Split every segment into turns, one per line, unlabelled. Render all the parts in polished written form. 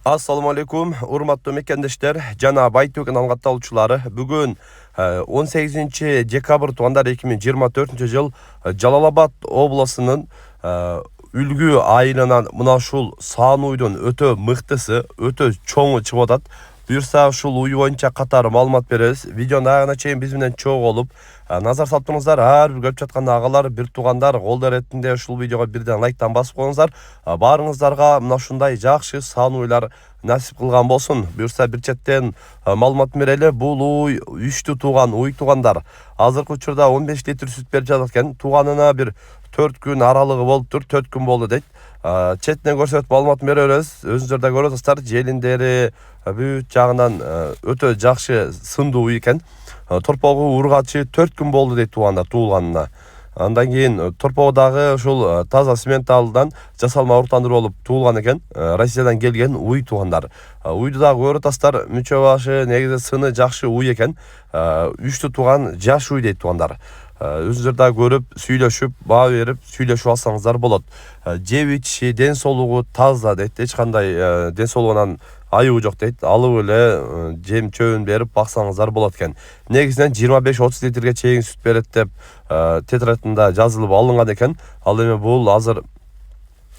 Assalamu alaikum, urmatlı mekendештер, жана Байтөкен алгатталуучулары. Бүгүн 18-декабрь тугандар 2024-жыл Жалал-Абад обласынын үлгү айылынан мына ушул саануйдун өтө мыктысы, өтө чоңу чыгып атат. Буюрса ушул уй боюнча катар маалымат беребиз. Видеонун аягына чейин биз менен чогуу болуп, назар салып туруңуздар. Ар бир көрүп жаткан агалар, бир туугандар кол эретинде ушул видеого бирден лайктан басып коюңуздар. Баарыңыздарга мына ушундай жакшы саануйлар насип кылган болсун. Буюрса бир четтен маалымат берели. Бул уй үчтү тууган, уй туугандар азыркы учурда 15 литр сүт берип жатат экен. Тууганына бир 4 күн аралыгы болуптур, 4 күн болду дейт. Четинен көрсөтүп маалымат бере беребиз. Өзүңүздөр да көрүп атасыздар, желиндери бүт жагынан өтө жакшы сындуу уй экен. Торпогу ургачы 4 күн болду дейт туугандар туулганына. Андан кийин торпогу дагы ушул таза сементалдан жасалма уруктандыруу болуп туулган экен. Россиядан келген уй туугандар. Уйду дагы көрүп атасыздар, мүчө башы негизи сыны жакшы уй экен. Үчтү тууган жаш уй дейт туугандар. Өзүңүздөр да көрүп, сүйлөшүп, баа берип, сүйлөшүп алсаңыздар болот. Жеп ичиши, ден соолугу таза дейт. Эч кандай ден соолугунан айыбы жок дейт. Алып эле жем чөбүн берип баксаңыздар болот экен. Негизинен 25-30 литрге чейин сүт берет деп тетрадында жазылып алынган экен. Ал эми бул азыр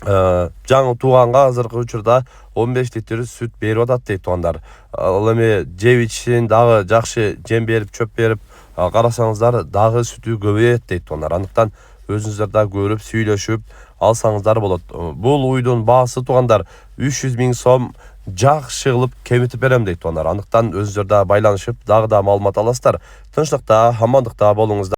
жаңы тууганга азыркы учурда 15 литр сүт берип атат дейт туугандар. Ал эми жеп ичишин дагы жакшы жем берип, чөп берип карасаңыздар дагы сүтү көбөйөт дейт туугандар. Андыктан өзүңүздөр да көрүп, сүйлөшүп алсаңыздар болот. Бул уйдун баасы туугандар 300 000 сом жакшы кылып кемитип берем дейт туугандар. Андыктан өзүңүздөр да байланышып, дагы да маалымат аласыздар. Тынчтыкта, амандыкта болуңуздар.